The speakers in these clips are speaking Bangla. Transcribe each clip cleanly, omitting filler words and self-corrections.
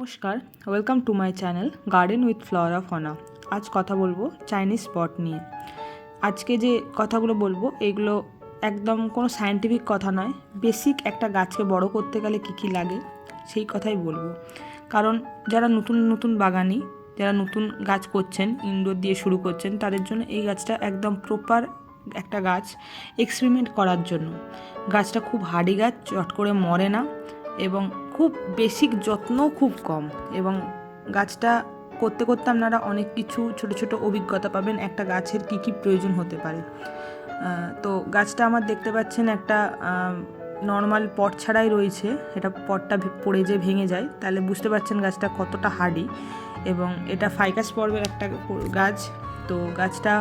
নমস্কার, welcome to my channel garden with flora fauna. আজ কথা বলবো চাইনিজ স্পট নিয়ে। আজকে যে কথাগুলো বলবো এগুলো একদম কোনো সায়েন্টিফিক কথা নয়, বেসিক একটা গাছকে বড় করতে গেলে কী কী লাগে সেই কথাই বলবো। কারণ যারা নতুন নতুন বাগানি, যারা নতুন গাছ করছেন, ইনডোর দিয়ে শুরু করছেন, তাদের জন্য এই গাছটা একদম প্রপার একটা গাছ এক্সপেরিমেন্ট করার জন্য। গাছটা খুব হার্ডি গাছ, চট করে মরে না এবং খুব বেসিক যত্নও খুব কম, এবং গাছটা করতে করতে আপনারা অনেক কিছু ছোট ছোট অভিজ্ঞতা পাবেন একটা গাছের কী কী প্রয়োজন হতে পারে। তো গাছটা আমার দেখতে পাচ্ছেন একটা নর্মাল পট ছাড়াই রয়েছে। এটা পটটা পড়ে যে ভেঙে যায়, তাহলে বুঝতে পারছেন গাছটা কতটা হার্ডি। এবং এটা ফাইকাস পর্বের একটা গাছ। তো গাছটা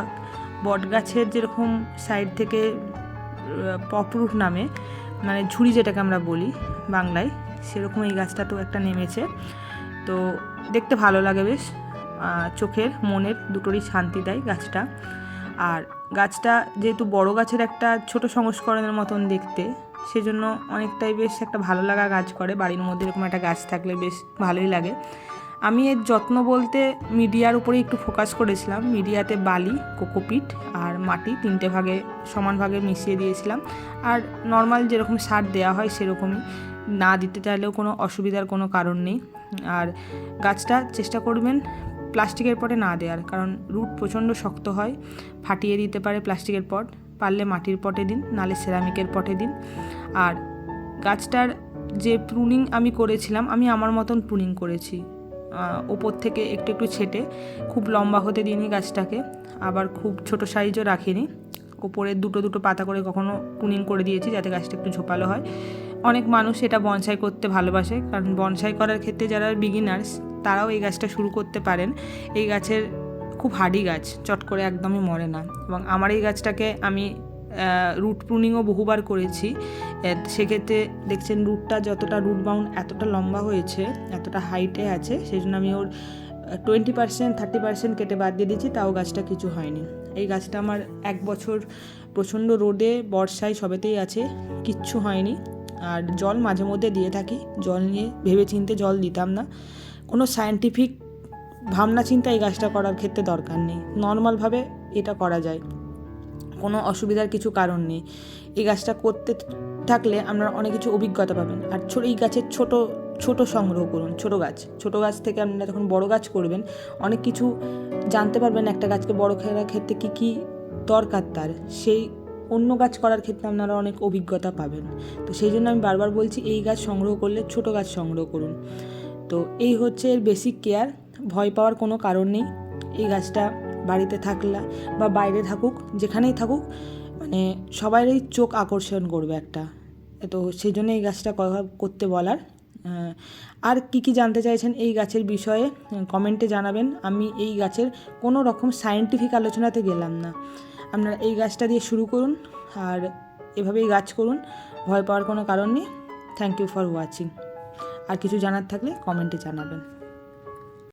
বট গাছের যেরকম সাইড থেকে পপরুট নামে, মানে ঝুড়ি যেটাকে আমরা বলি বাংলায়, সেরকম এই গাছটাতেও একটা নেমেছে। তো দেখতে ভালো লাগে বেশ, চোখের মনের দুটোরই শান্তি দেয় গাছটা। আর গাছটা যেহেতু বড় গাছের একটা ছোট সংস্করণের মতন দেখতে, সেজন্য অনেকটাই বেশ একটা ভালো লাগা কাজ করে। বাড়ির মধ্যে এরকম একটা গাছ থাকলে বেশ ভালোই লাগে। আমি এর যত্ন বলতে মিডিয়ার উপরে একটু ফোকাস করেছিলাম। মিডিয়াতে বালি, কোকোপিট আর মাটি 3টে ভাগে সমান ভাগে মিশিয়ে দিয়েছিলাম। আর নর্মাল যেরকম সার দেওয়া হয় সেরকমই, না দিতে চাইলেও কোনো অসুবিধার কোনো কারণ নেই। আর গাছটা চেষ্টা করবেন প্লাস্টিকের পটে না দেওয়ার, কারণ রুট প্রচণ্ড শক্ত হয়, ফাটিয়ে দিতে পারে প্লাস্টিকের পট। পারলে মাটির পটে দিন, নালে সেরামিকের পটে দিন। আর গাছটার যে প্রুনিং আমি করেছিলাম, আমি আমার মতন প্রুনিং করেছি, ওপর থেকে একটু একটু ছেটে। খুব লম্বা হতে দিইনি গাছটাকে, আবার খুব ছোট সাইজও রাখিনি। ওপরে দুটো দুটো পাতা করে কখনো প্রুনিং করে দিয়েছি যাতে গাছটা একটু ঝোপালো হয়। অনেক মানুষ এটা বনসাই করতে ভালোবাসে, কারণ বনসাই করার ক্ষেত্রে যারা বিগিনার্স তারাও এই গাছটা শুরু করতে পারেন। এই গাছের খুব হার্ডি গাছ, চট করে একদমই মরে না। এবং আমার এই গাছটাকে আমি রুট প্রুনিংও বহুবার করেছি। সেক্ষেত্রে দেখছেন রুটটা যতটা রুট বাউন্ড এতটা লম্বা হয়েছে, এতটা হাইটে আছে, সেই জন্য আমি ওর 20% 30% কেটে বাদ দিয়ে দিয়েছি, তাও গাছটা কিছু হয়নি। এই গাছটা আমার 1 বছর প্রচণ্ড রোদে বর্ষায় সবেতেই আছে, কিচ্ছু হয়নি। আর জল মাঝে মধ্যে দিয়ে থাকি, জল নিয়ে ভেবে চিন্তে জল দিতাম না। কোনো সায়েন্টিফিক ভাবনা চিন্তা এই গাছটা করার ক্ষেত্রে দরকার নেই, নর্মালভাবে এটা করা যায়, কোনো অসুবিধার কিছু কারণ নেই। এই গাছটা করতে থাকলে আপনারা অনেক কিছু অভিজ্ঞতা পাবেন। আর এই গাছের ছোট সংগ্রহ করুন, ছোট গাছ থেকে আপনারা যখন বড় গাছ করবেন অনেক কিছু জানতে পারবেন। একটা গাছকে বড় করার ক্ষেত্রে কী কী দরকার তার, সেই অন্য গাছ করার ক্ষেত্রে আপনারা অনেক অভিজ্ঞতা পাবেন। তো সেই জন্য আমি বারবার বলছি এই গাছ সংগ্রহ করলে ছোট গাছ সংগ্রহ করুন। তো এই হচ্ছে এর বেসিক কেয়ার। ভয় পাওয়ার কোনো কারণ নেই। এই গাছটা বাড়িতে থাকলে বা বাইরে থাকুক, যেখানেই থাকুক, মানে সবারই চোখ আকর্ষণ করবে একটা। তো সেই জন্য এই গাছটা করতে বলার। আর কি জানতে চাইছেন এই গাছের বিষয়ে কমেন্টে জানাবেন। আমি এই গাছের কোনো রকম সায়েন্টিফিক আলোচনাতে গেলাম না। আপনারা এই গাছটা দিয়ে শুরু করুন আর এভাবেই গাছ করুন, ভয় পাওয়ার কোনো কারণ নেই। Thank you for watching. আর কিছু জানার থাকলে কমেন্টে জানাবেন।